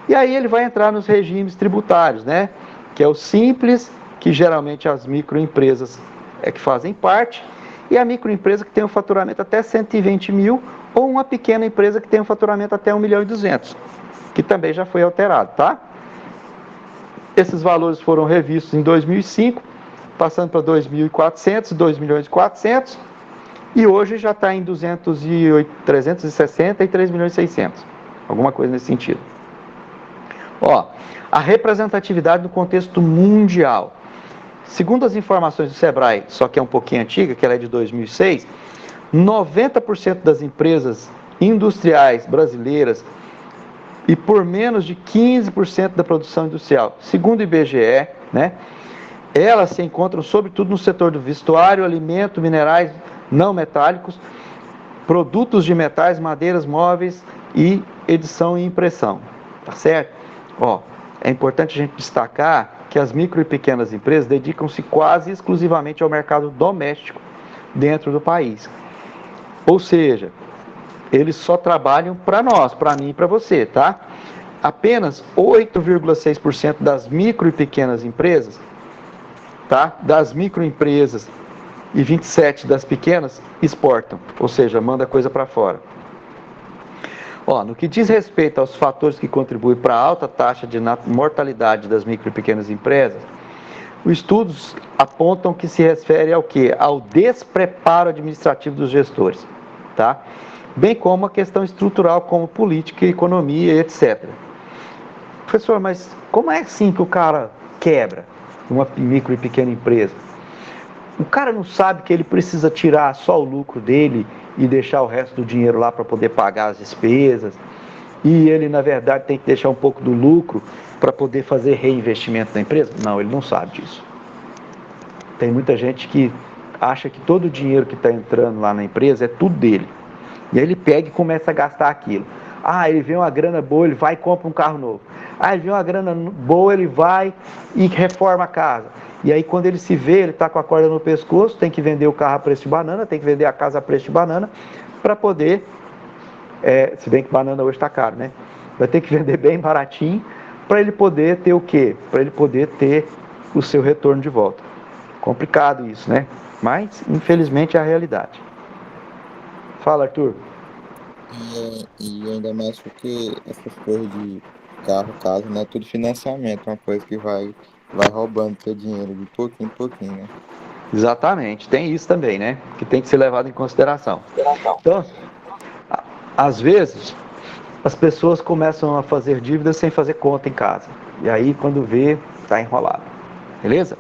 E aí ele vai entrar nos regimes tributários, né? Que é o simples, que geralmente as microempresas é que fazem parte, e a microempresa que tem um faturamento até 120 mil, ou uma pequena empresa que tem um faturamento até 1 milhão e 200, que também já foi alterado, tá? Esses valores foram revistos em 2005, passando para 2.400, 2 milhões e 400, e hoje já está em 360 e 3 milhões e 600, alguma coisa nesse sentido. Ó, a representatividade no contexto mundial. Segundo as informações do Sebrae, só que é um pouquinho antiga, que ela é de 2006, 90% das empresas industriais brasileiras e por menos de 15% da produção industrial, segundo o IBGE, né, elas se encontram sobretudo no setor do vestuário, alimento, minerais não metálicos, produtos de metais, madeiras, móveis e edição e impressão, tá certo? Ó, é importante a gente destacar que as micro e pequenas empresas dedicam-se quase exclusivamente ao mercado doméstico dentro do país. Ou seja, eles só trabalham para nós, para mim e para você, tá? Apenas 8,6% das micro e pequenas empresas, tá? Das microempresas e 27% das pequenas exportam, ou seja, manda coisa para fora. Ó, no que diz respeito aos fatores que contribuem para a alta taxa de mortalidade das micro e pequenas empresas, os estudos apontam que se refere ao quê? Ao despreparo administrativo dos gestores, tá? Bem como a questão estrutural como política, economia, etc. Professor, mas como é assim que o cara quebra uma micro e pequena empresa? O cara não sabe que ele precisa tirar só o lucro dele e deixar o resto do dinheiro lá para poder pagar as despesas, e ele, na verdade, tem que deixar um pouco do lucro para poder fazer reinvestimento na empresa? Não, ele não sabe disso. Tem muita gente que acha que todo o dinheiro que está entrando lá na empresa é tudo dele. E aí ele pega e começa a gastar aquilo. Ah, ele vê uma grana boa, ele vai e compra um carro novo. Ah, ele vê uma grana boa, ele vai e reforma a casa. E aí quando ele se vê, ele está com a corda no pescoço, tem que vender o carro a preço de banana, tem que vender a casa a preço de banana, para poder, se bem que banana hoje está caro, né? Vai ter que vender bem baratinho, para ele poder ter o quê? Para ele poder ter o seu retorno de volta. Complicado isso, né? Mas, infelizmente, é a realidade. Fala, Arthur. E ainda mais porque essas coisas de carro, casa, não é tudo financiamento, é uma coisa que vai roubando seu dinheiro de pouquinho em pouquinho, né? Exatamente, tem isso também, né? Que tem que ser levado em consideração. Então, às vezes, as pessoas começam a fazer dívidas sem fazer conta em casa. E aí, quando vê, tá enrolado. Beleza?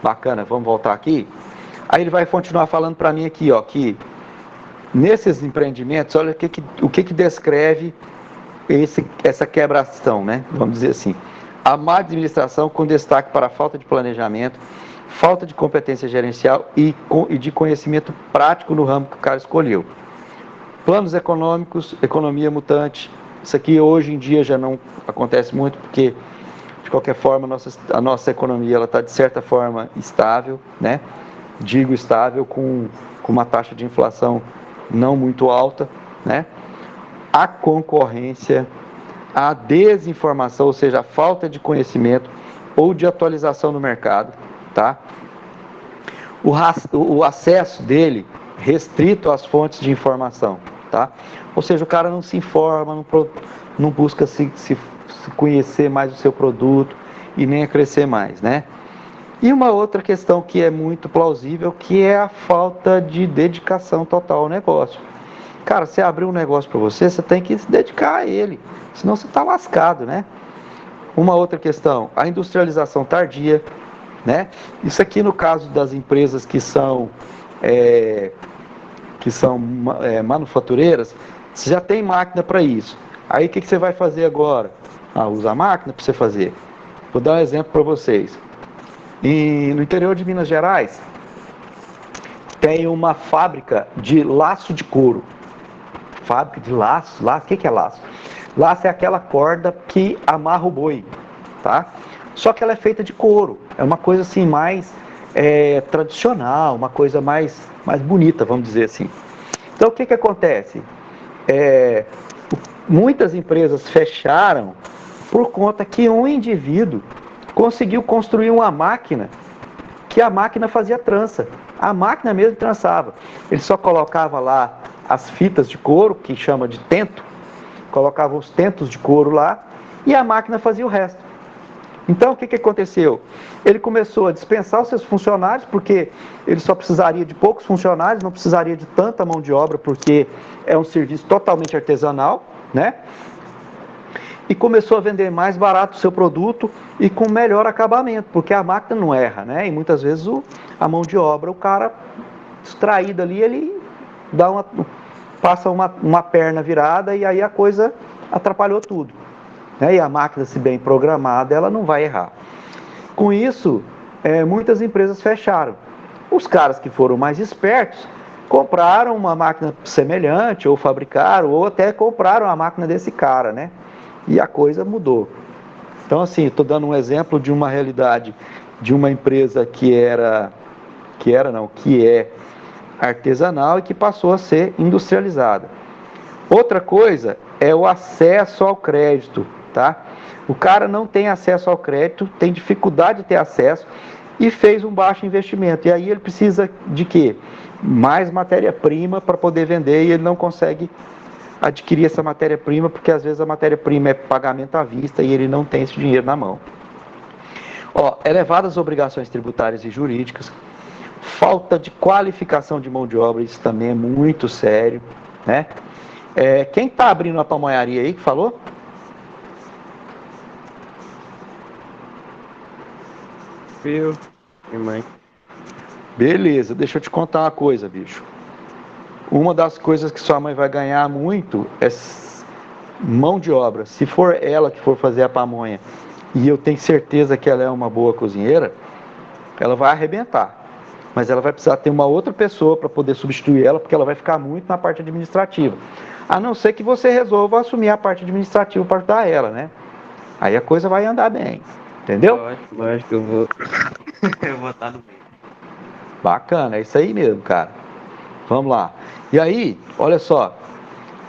Bacana, vamos voltar aqui. Aí ele vai continuar falando para mim aqui, ó, que nesses empreendimentos, olha o que descreve essa quebração, né? Vamos dizer assim. A má administração com destaque para a falta de planejamento, falta de competência gerencial e de conhecimento prático no ramo que o cara escolheu. Planos econômicos, economia mutante. Isso aqui hoje em dia já não acontece muito, porque de qualquer forma a nossa economia ela está de certa forma estável, né? Digo estável com uma taxa de inflação não muito alta, né? A concorrência, a desinformação, ou seja, a falta de conhecimento ou de atualização no mercado, tá? O acesso dele restrito às fontes de informação, tá? Ou seja, o cara não se informa, não busca se conhecer mais o seu produto e nem a crescer mais, né? E uma outra questão que é muito plausível, que é a falta de dedicação total ao negócio. Cara, você abrir um negócio para você, você tem que se dedicar a ele, senão você está lascado, né? Uma outra questão, a industrialização tardia, né? Isso aqui no caso das empresas que são manufatureiras, você já tem máquina para isso. Aí o que você vai fazer agora? Usa a máquina para você fazer. Vou dar um exemplo para vocês. No interior de Minas Gerais, tem uma fábrica de laço de couro. Fábrica de laço? O que é laço? Laço é aquela corda que amarra o boi, tá? Só que ela é feita de couro. É uma coisa assim mais tradicional, uma coisa mais bonita, vamos dizer assim. Então o que acontece? Muitas empresas fecharam por conta que um indivíduo conseguiu construir uma máquina que a máquina fazia trança. A máquina mesmo trançava. Ele só colocava lá as fitas de couro, que chama de tento, colocava os tentos de couro lá e a máquina fazia o resto. Então, o que aconteceu? Ele começou a dispensar os seus funcionários, porque ele só precisaria de poucos funcionários, não precisaria de tanta mão de obra, porque é um serviço totalmente artesanal, né? E começou a vender mais barato o seu produto e com melhor acabamento, porque a máquina não erra, né? E muitas vezes a mão de obra, o cara distraído ali, ele passa uma perna virada e aí a coisa atrapalhou tudo. Né? E a máquina, se bem programada, ela não vai errar. Com isso, muitas empresas fecharam. Os caras que foram mais espertos compraram uma máquina semelhante, ou fabricaram, ou até compraram a máquina desse cara, né? E a coisa mudou. Então, assim, estou dando um exemplo de uma realidade de uma empresa que é artesanal e que passou a ser industrializada. Outra coisa é o acesso ao crédito, tá? O cara não tem acesso ao crédito, tem dificuldade de ter acesso e fez um baixo investimento. E aí ele precisa de quê? Mais matéria-prima para poder vender e ele não consegue adquirir essa matéria-prima porque às vezes a matéria-prima é pagamento à vista e ele não tem esse dinheiro na mão. Elevadas obrigações tributárias e jurídicas, falta de qualificação de mão de obra, isso também é muito sério, né? Quem está abrindo a pamonharia aí que falou? Viu? Minha mãe. Beleza, deixa eu te contar uma coisa, bicho. Uma das coisas que sua mãe vai ganhar muito é mão de obra. Se for ela que for fazer a pamonha, e eu tenho certeza que ela é uma boa cozinheira, ela vai arrebentar. Mas ela vai precisar ter uma outra pessoa para poder substituir ela, porque ela vai ficar muito na parte administrativa. A não ser que você resolva assumir a parte administrativa para ajudar ela, né? Aí a coisa vai andar bem, entendeu? Lógico, eu vou eu vou estar no meio. Bacana, é isso aí mesmo, cara. Vamos lá. E aí, olha só.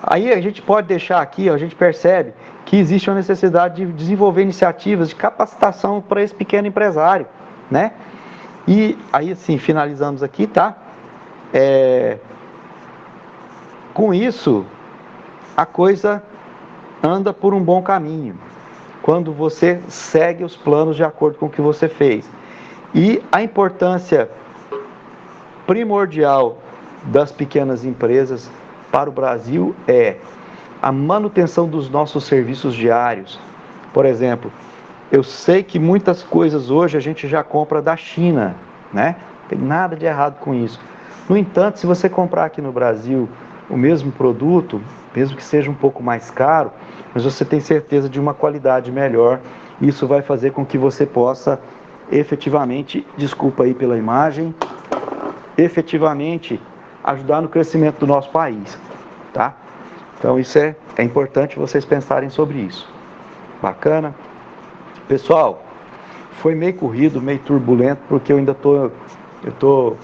Aí a gente pode deixar aqui, a gente percebe que existe uma necessidade de desenvolver iniciativas de capacitação para esse pequeno empresário, né? E aí, assim, finalizamos aqui, tá? Com isso, a coisa anda por um bom caminho, quando você segue os planos de acordo com o que você fez. E a importância primordial das pequenas empresas para o Brasil é a manutenção dos nossos serviços diários. Por exemplo, eu sei que muitas coisas hoje a gente já compra da China, né? Não tem nada de errado com isso. No entanto, se você comprar aqui no Brasil o mesmo produto, mesmo que seja um pouco mais caro, mas você tem certeza de uma qualidade melhor, isso vai fazer com que você possa efetivamente, desculpa aí pela imagem, efetivamente ajudar no crescimento do nosso país, tá? Então isso é importante vocês pensarem sobre isso. Bacana? Pessoal, foi meio corrido, meio turbulento, porque eu ainda tô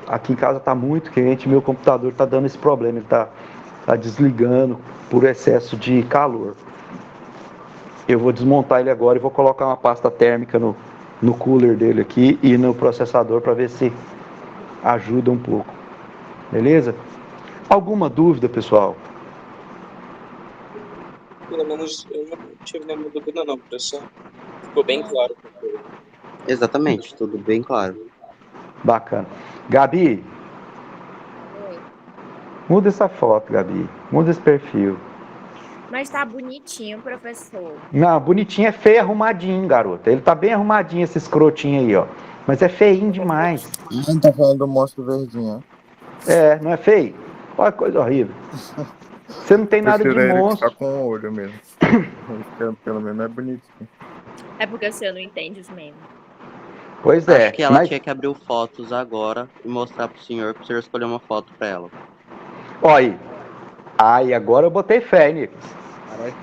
aqui em casa está muito quente, meu computador está dando esse problema, ele está desligando por excesso de calor. Eu vou desmontar ele agora e vou colocar uma pasta térmica no cooler dele aqui e no processador para ver se ajuda um pouco. Beleza? Alguma dúvida, pessoal? Pelo menos eu não tive nenhuma dúvida não, professor. Ficou bem claro. Exatamente, tudo bem claro. Bacana. Gabi, Oi. muda essa foto, Gabi. Muda esse perfil. Mas tá bonitinho, professor. Não, bonitinho é feio arrumadinho, garota. Ele tá bem arrumadinho, esse escrotinho aí, ó. Mas é feinho demais. Não tá falando do monstro verdinho, Não é feio? Olha que coisa horrível. Você não tem nada de monstro. Tá com o olho mesmo. Pelo menos é bonitinho. É porque você não entende os memes. Pois é. Acho que ela tinha que abrir fotos agora e mostrar pro senhor escolher uma foto pra ela. Olha aí. Agora eu botei fé, Nicolas.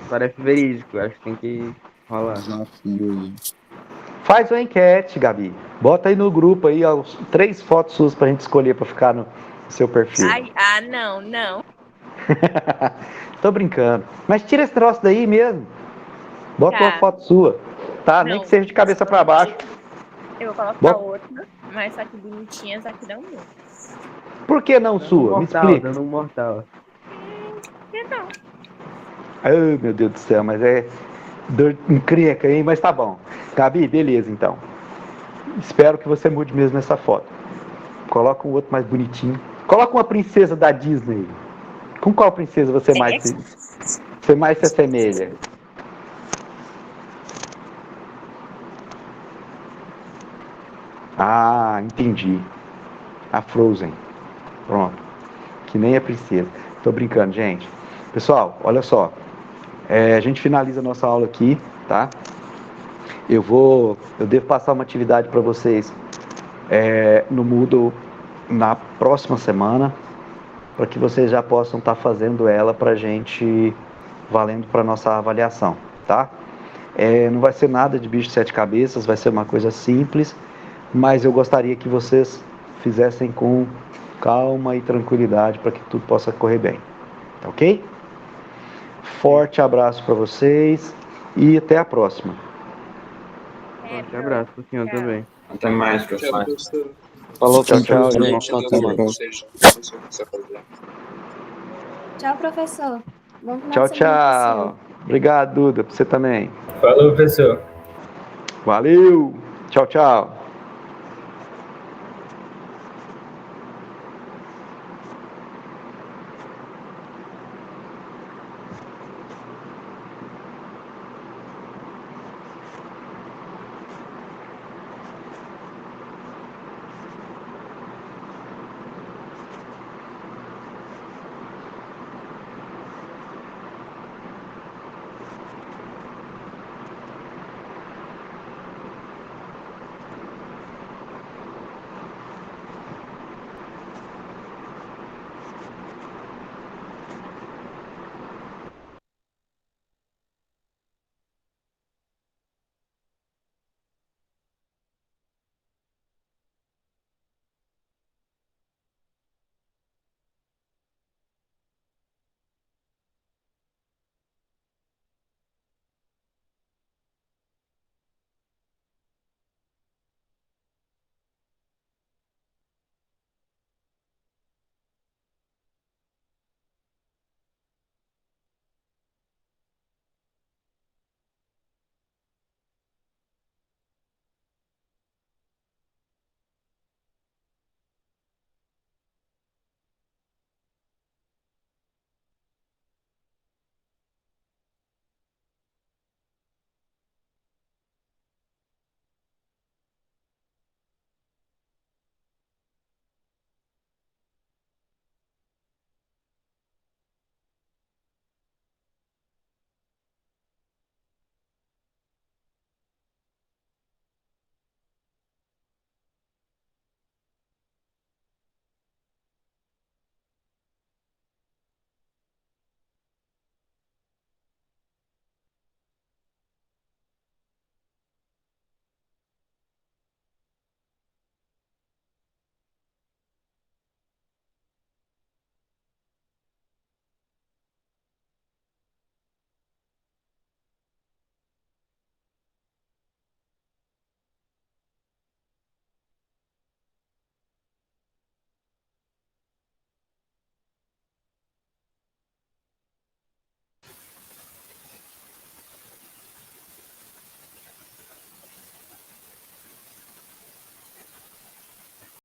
Parece verídico, acho que tem que rolar. Desafio aí. Faz uma enquete, Gabi. Bota aí no grupo aí, ó, 3 fotos suas pra gente escolher pra ficar no seu perfil. Não. Tô brincando. Mas tira esse troço daí mesmo. Bota Tá. uma foto sua. Tá? Nem Não. que seja de cabeça pra baixo. Eu vou colocar Bota. outra, mas só que bonitinhas aqui não muito. Por que não sua? Me explica. Dando um mortal. Que não. Ai, meu Deus do céu, mas é dor encrenca, hein? Mas tá bom. Gabi, beleza, então. Espero que você mude mesmo essa foto. Coloca um outro mais bonitinho. Coloca uma princesa da Disney. Com qual princesa você mais se assemelha? Ah, entendi. A Frozen. Pronto. Que nem a princesa. Tô brincando, gente. Pessoal, olha só. A gente finaliza a nossa aula aqui, tá? Eu devo passar uma atividade para vocês no Moodle na próxima semana, para que vocês já possam estar fazendo ela para a gente, valendo para nossa avaliação, tá? Não vai ser nada de bicho de 7 cabeças, vai ser uma coisa simples, mas eu gostaria que vocês fizessem com calma e tranquilidade para que tudo possa correr bem, tá ok? Forte abraço para vocês e até a próxima. Forte abraço pro senhor também. Até mais, Tchau, professor. professor. Falou, tchau, Tchau, tchau, gente. gente. Até mais. Tchau, professor. Bom final Tchau, de semana, tchau. Obrigado, Duda, pra você também. Falou, professor. Valeu. Tchau, tchau.